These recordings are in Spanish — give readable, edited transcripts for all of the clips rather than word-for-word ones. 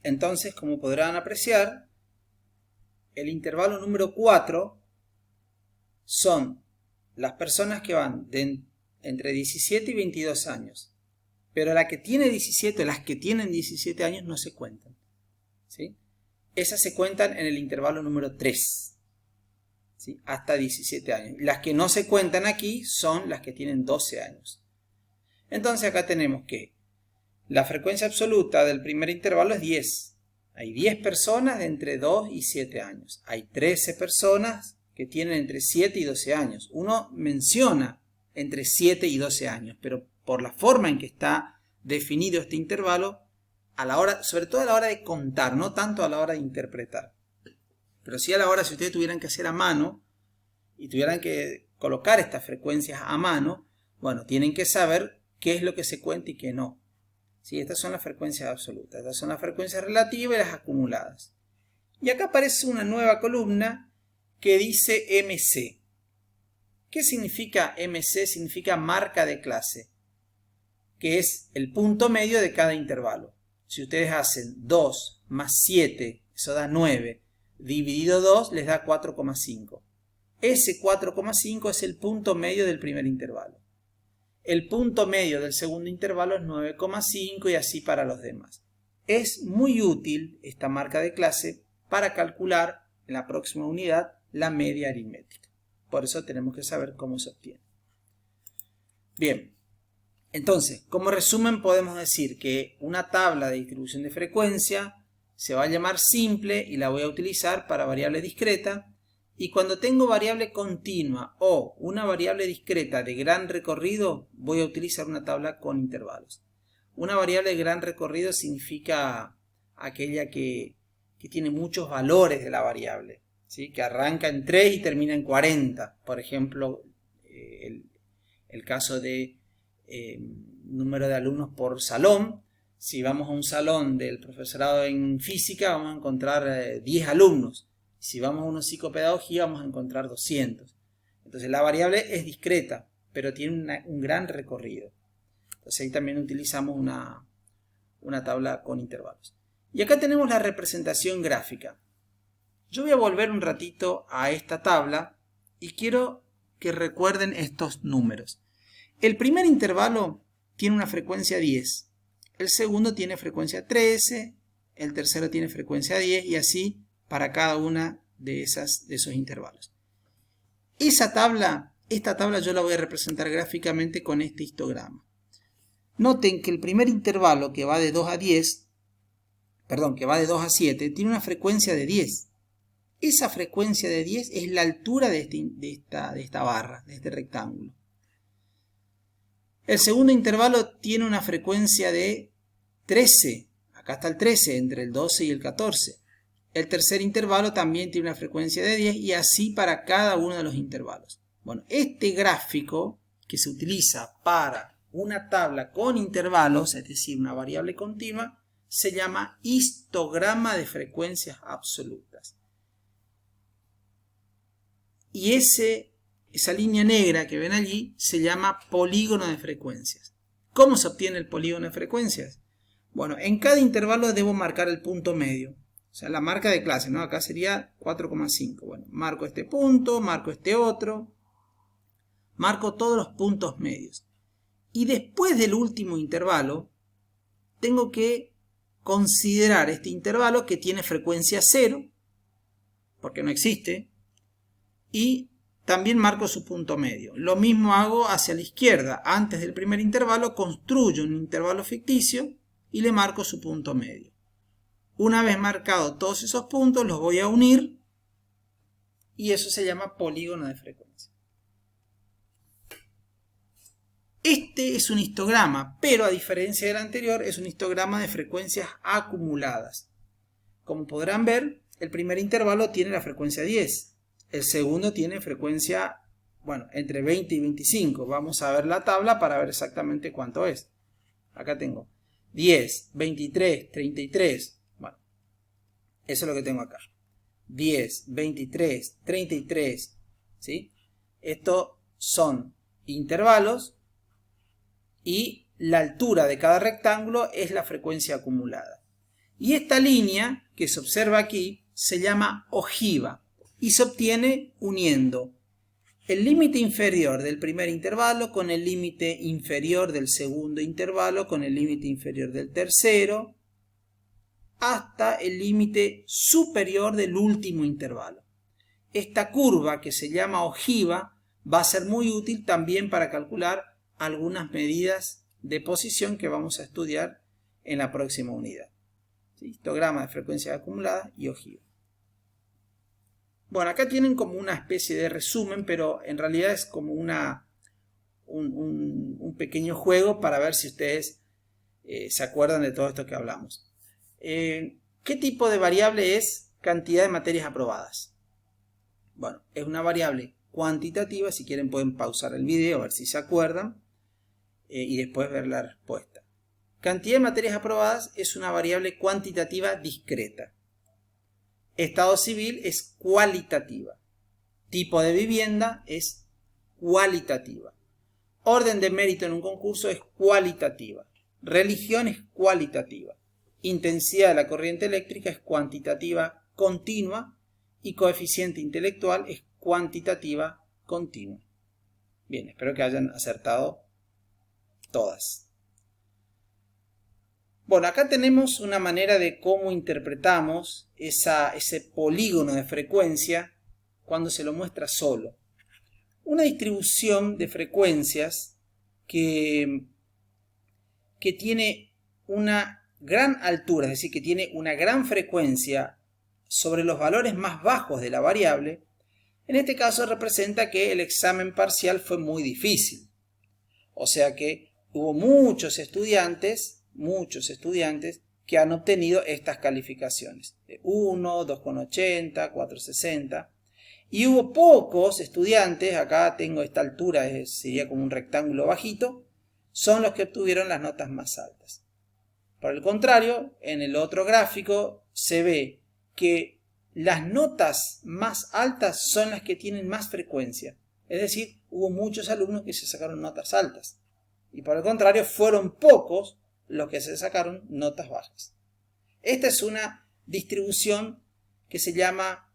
Entonces, como podrán apreciar, el intervalo número 4 son las personas que van entre 17 y 22 años. Pero las que tienen 17 años no se cuentan, ¿sí? Esas se cuentan en el intervalo número 3, ¿sí? Hasta 17 años. Las que no se cuentan aquí son las que tienen 12 años. Entonces acá tenemos que la frecuencia absoluta del primer intervalo es 10. Hay 10 personas de entre 2 y 7 años. Hay 13 personas que tienen entre 7 y 12 años. Uno menciona entre 7 y 12 años, pero por la forma en que está definido este intervalo, sobre todo a la hora de contar, no tanto a la hora de interpretar. Pero sí a la hora, si ustedes tuvieran que hacer a mano y tuvieran que colocar estas frecuencias a mano, bueno, tienen que saber qué es lo que se cuenta y qué no. ¿Sí? Estas son las frecuencias absolutas, estas son las frecuencias relativas y las acumuladas. Y acá aparece una nueva columna que dice MC. ¿Qué significa MC? Significa marca de clase, que es el punto medio de cada intervalo. Si ustedes hacen 2 más 7, eso da 9, dividido 2 les da 4,5. Ese 4,5 es el punto medio del primer intervalo. El punto medio del segundo intervalo es 9,5 y así para los demás. Es muy útil esta marca de clase para calcular en la próxima unidad la media aritmética. Por eso tenemos que saber cómo se obtiene. Bien, entonces, como resumen podemos decir que una tabla de distribución de frecuencia se va a llamar simple y la voy a utilizar para variable discreta. Y cuando tengo variable continua o una variable discreta de gran recorrido, voy a utilizar una tabla con intervalos. Una variable de gran recorrido significa aquella que tiene muchos valores de la variable, ¿sí? Que arranca en 3 y termina en 40. Por ejemplo, el caso de número de alumnos por salón. Si vamos a un salón del profesorado en física, vamos a encontrar 10 alumnos. Si vamos a una psicopedagogía vamos a encontrar 200. Entonces la variable es discreta, pero tiene un gran recorrido. Entonces ahí también utilizamos una tabla con intervalos. Y acá tenemos la representación gráfica. Yo voy a volver un ratito a esta tabla y quiero que recuerden estos números. El primer intervalo tiene una frecuencia 10, el segundo tiene frecuencia 13, el tercero tiene frecuencia 10 y así para cada una de esos intervalos. Esta tabla yo la voy a representar gráficamente con este histograma. Noten que el primer intervalo que va de 2 a 7 tiene una frecuencia de 10. Esa frecuencia de 10 es la altura de esta barra, de este rectángulo. El segundo intervalo tiene una frecuencia de 13. Acá está el 13, entre el 12 y el 14. El tercer intervalo también tiene una frecuencia de 10 y así para cada uno de los intervalos. Bueno, este gráfico que se utiliza para una tabla con intervalos, es decir, una variable continua, se llama histograma de frecuencias absolutas. Y esa línea negra que ven allí se llama polígono de frecuencias. ¿Cómo se obtiene el polígono de frecuencias? Bueno, en cada intervalo debo marcar el punto medio. O sea, la marca de clase, ¿no? Acá sería 4,5. Bueno, marco este punto, marco este otro. Marco todos los puntos medios. Y después del último intervalo, tengo que considerar este intervalo que tiene frecuencia 0, porque no existe. Y también marco su punto medio. Lo mismo hago hacia la izquierda. Antes del primer intervalo, construyo un intervalo ficticio y le marco su punto medio. Una vez marcado todos esos puntos, los voy a unir y eso se llama polígono de frecuencia. Este es un histograma, pero a diferencia del anterior, es un histograma de frecuencias acumuladas. Como podrán ver, el primer intervalo tiene la frecuencia 10. El segundo tiene frecuencia, entre 20 y 25. Vamos a ver la tabla para ver exactamente cuánto es. Acá tengo 10, 23, 33. Eso es lo que tengo acá. 10, 23, 33. ¿Sí? Estos son intervalos y la altura de cada rectángulo es la frecuencia acumulada. Y esta línea que se observa aquí se llama ojiva y se obtiene uniendo el límite inferior del primer intervalo con el límite inferior del segundo intervalo con el límite inferior del tercero hasta el límite superior del último intervalo. Esta curva que se llama ojiva va a ser muy útil también para calcular algunas medidas de posición que vamos a estudiar en la próxima unidad. ¿Sí? Histograma de frecuencias acumuladas y ojiva. Bueno, acá tienen como una especie de resumen, pero en realidad es como un pequeño juego para ver si ustedes se acuerdan de todo esto que hablamos. ¿Qué tipo de variable es cantidad de materias aprobadas? Bueno, es una variable cuantitativa. Si quieren pueden pausar el video a ver si se acuerdan y después ver la respuesta. Cantidad de materias aprobadas es una variable cuantitativa discreta. Estado civil es cualitativa. Tipo de vivienda es cualitativa. Orden de mérito en un concurso es cualitativa. Religión es cualitativa. Intensidad de la corriente eléctrica es cuantitativa continua y coeficiente intelectual es cuantitativa continua. Bien, espero que hayan acertado todas. Bueno, acá tenemos una manera de cómo interpretamos ese polígono de frecuencia cuando se lo muestra solo. Una distribución de frecuencias que tiene una gran altura, es decir, que tiene una gran frecuencia sobre los valores más bajos de la variable, en este caso representa que el examen parcial fue muy difícil. O sea que hubo muchos estudiantes que han obtenido estas calificaciones de 1, 2,80, 4,60 y hubo pocos estudiantes, acá tengo esta altura, sería como un rectángulo bajito, son los que obtuvieron las notas más altas. Por el contrario, en el otro gráfico se ve que las notas más altas son las que tienen más frecuencia, es decir, hubo muchos alumnos que se sacaron notas altas y por el contrario fueron pocos los que se sacaron notas bajas. Esta es una distribución que se llama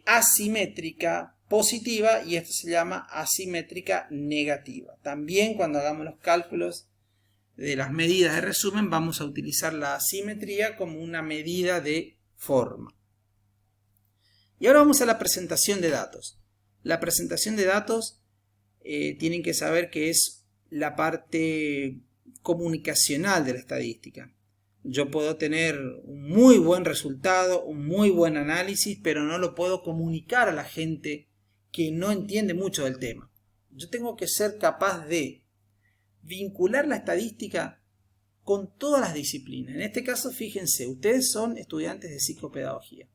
asimétrica positiva y esta se llama asimétrica negativa. También cuando hagamos los cálculos de las medidas de resumen vamos a utilizar la asimetría como una medida de forma. Y ahora vamos a la presentación de datos. La presentación de datos tienen que saber que es la parte comunicacional de la estadística. Yo puedo tener un muy buen resultado, un muy buen análisis, pero no lo puedo comunicar a la gente que no entiende mucho del tema. Yo tengo que ser capaz de vincular la estadística con todas las disciplinas. En este caso, fíjense, ustedes son estudiantes de psicopedagogía.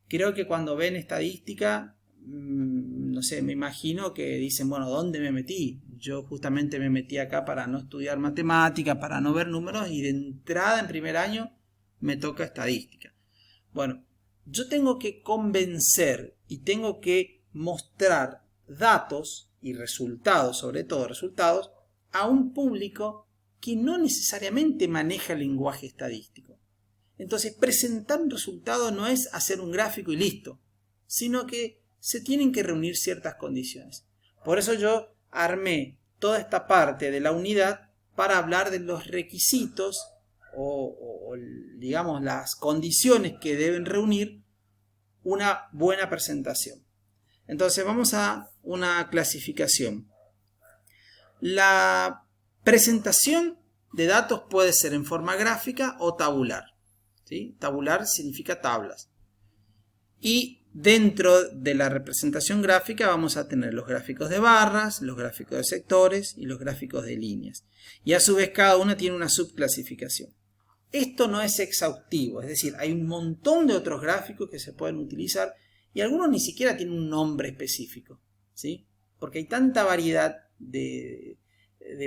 Creo que cuando ven estadística, no sé, me imagino que dicen, bueno, ¿dónde me metí? Yo justamente me metí acá para no estudiar matemática, para no ver números y de entrada en primer año me toca estadística. Bueno, yo tengo que convencer y tengo que mostrar datos y resultados, sobre todo resultados, a un público que no necesariamente maneja el lenguaje estadístico. Entonces, presentar un resultado no es hacer un gráfico y listo, sino que se tienen que reunir ciertas condiciones. Por eso yo armé toda esta parte de la unidad para hablar de los requisitos o digamos las condiciones que deben reunir una buena presentación. Entonces vamos a una clasificación. La presentación de datos puede ser en forma gráfica o tabular. ¿Sí? Tabular significa tablas. Y dentro de la representación gráfica vamos a tener los gráficos de barras, los gráficos de sectores y los gráficos de líneas. Y a su vez cada una tiene una subclasificación. Esto no es exhaustivo, es decir, hay un montón de otros gráficos que se pueden utilizar y algunos ni siquiera tienen un nombre específico, ¿sí? Porque hay tanta variedad de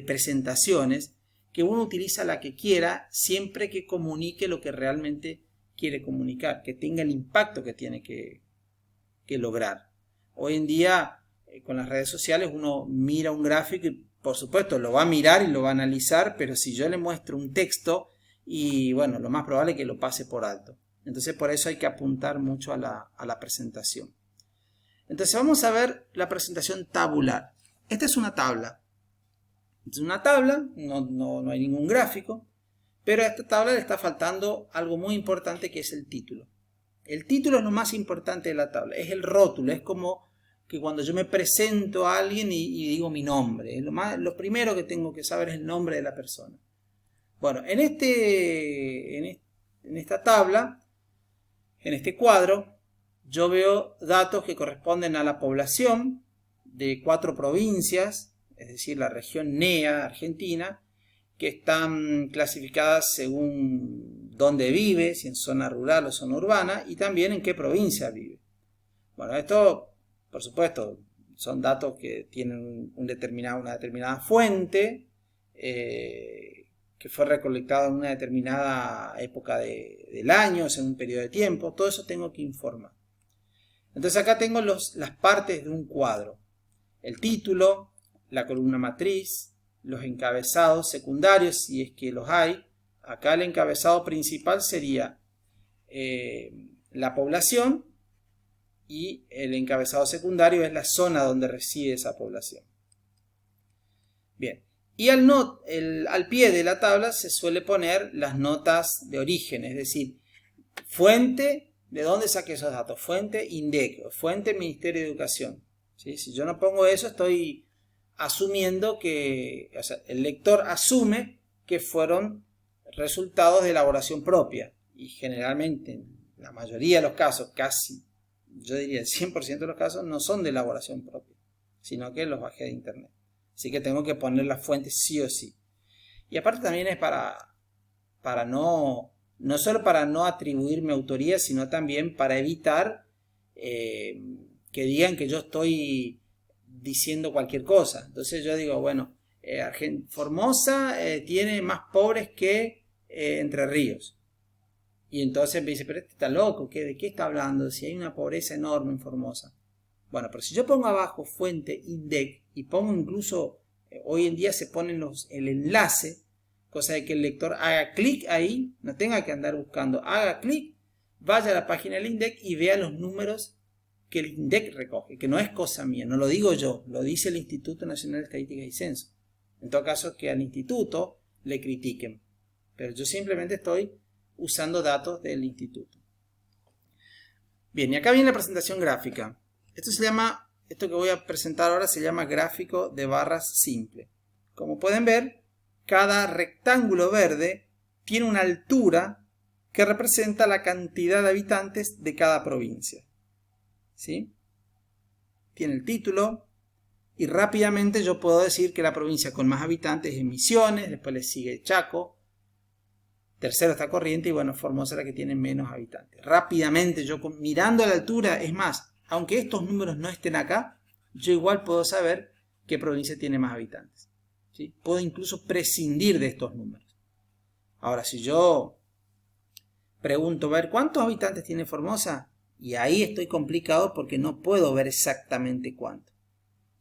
presentaciones que uno utiliza la que quiera siempre que comunique lo que realmente quiere comunicar, que tenga el impacto que tiene que lograr. Hoy en día con las redes sociales uno mira un gráfico y por supuesto lo va a mirar y lo va a analizar, pero si yo le muestro un texto y bueno, lo más probable es que lo pase por alto. Entonces por eso hay que apuntar mucho a la presentación. Entonces vamos a ver la presentación tabular. Esta es una tabla. Es una tabla, no hay ningún gráfico, pero a esta tabla le está faltando algo muy importante, que es el título. El título es lo más importante de la tabla, es el rótulo, es como que cuando yo me presento a alguien y digo mi nombre, lo primero que tengo que saber es el nombre de la persona. Bueno, en esta tabla, en este cuadro, yo veo datos que corresponden a la población de 4 provincias, es decir, la región NEA argentina, que están clasificadas según dónde vive, si en zona rural o zona urbana, y también en qué provincia vive. Bueno, esto, por supuesto, son datos que tienen una determinada fuente, que fue recolectado en una determinada época del año, en un periodo de tiempo. Todo eso tengo que informar. Entonces acá tengo las partes de un cuadro: el título, la columna matriz, los encabezados secundarios, si es que los hay. Acá el encabezado principal sería la población, y el encabezado secundario es la zona donde reside esa población. Bien, y al pie de la tabla se suele poner las notas de origen, es decir, fuente, ¿de dónde saqué esos datos? Fuente INDEC, fuente Ministerio de Educación. ¿Sí? Si yo no pongo eso, estoy asumiendo que, o sea, el lector asume que fueron resultados de elaboración propia, y generalmente en la mayoría de los casos, casi, yo diría el 100% de los casos, no son de elaboración propia, sino que los bajé de internet. Así que tengo que poner la fuente sí o sí. Y aparte también es para no solo para no atribuirme autoría, sino también para evitar que digan que yo estoy diciendo cualquier cosa. Entonces yo digo, bueno, Formosa tiene más pobres que Entre Ríos. Y entonces me dice, pero este está loco, ¿de qué está hablando? Si hay una pobreza enorme en Formosa. Bueno, pero si yo pongo abajo fuente INDEC y pongo incluso, hoy en día se ponen el enlace, cosa de que el lector haga clic ahí, no tenga que andar buscando, haga clic, vaya a la página del INDEC y vea los números que el INDEC recoge, que no es cosa mía, no lo digo yo, lo dice el Instituto Nacional de Estadística y Censo. En todo caso, que al instituto le critiquen, pero yo simplemente estoy usando datos del instituto. Bien, y acá viene la presentación gráfica. Esto que voy a presentar ahora se llama gráfico de barras simple. Como pueden ver, cada rectángulo verde tiene una altura que representa la cantidad de habitantes de cada provincia. ¿Sí? Tiene el título, y rápidamente yo puedo decir que la provincia con más habitantes es Misiones, después le sigue Chaco, tercero está Corrientes, y bueno, Formosa es la que tiene menos habitantes. Rápidamente yo, mirando a la altura, es más, aunque estos números no estén acá, yo igual puedo saber qué provincia tiene más habitantes. ¿Sí? Puedo incluso prescindir de estos números. Ahora, si yo pregunto, ver cuántos habitantes tiene Formosa, y ahí estoy complicado porque no puedo ver exactamente cuánto.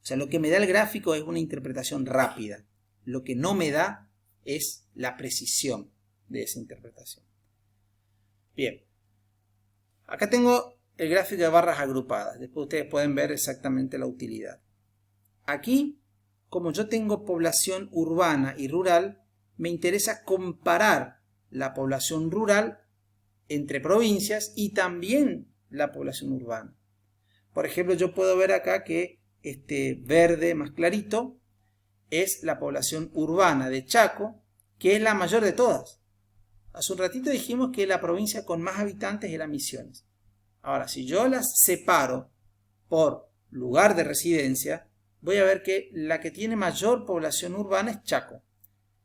O sea, lo que me da el gráfico es una interpretación rápida. Lo que no me da es la precisión de esa interpretación. Bien, acá tengo el gráfico de barras agrupadas. Después ustedes pueden ver exactamente la utilidad. Aquí, como yo tengo población urbana y rural, me interesa comparar la población rural entre provincias y también la población urbana. Por ejemplo, yo puedo ver acá que este verde más clarito es la población urbana de Chaco, que es la mayor de todas. Hace un ratito dijimos que la provincia con más habitantes era Misiones. Ahora, si yo las separo por lugar de residencia, voy a ver que la que tiene mayor población urbana es Chaco.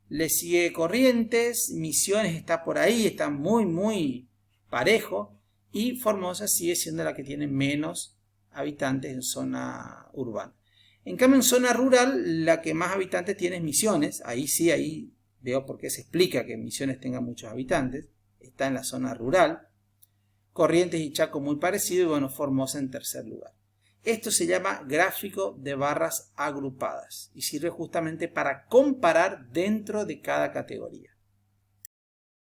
Le sigue Corrientes, Misiones está por ahí, está muy parejo, y Formosa sigue siendo la que tiene menos habitantes en zona urbana. En cambio, en zona rural, la que más habitantes tiene es Misiones. Ahí sí, ahí veo por qué se explica que Misiones tenga muchos habitantes. Está en la zona rural. Corrientes y Chaco muy parecido, y bueno, Formosa en tercer lugar. Esto se llama gráfico de barras agrupadas y sirve justamente para comparar dentro de cada categoría.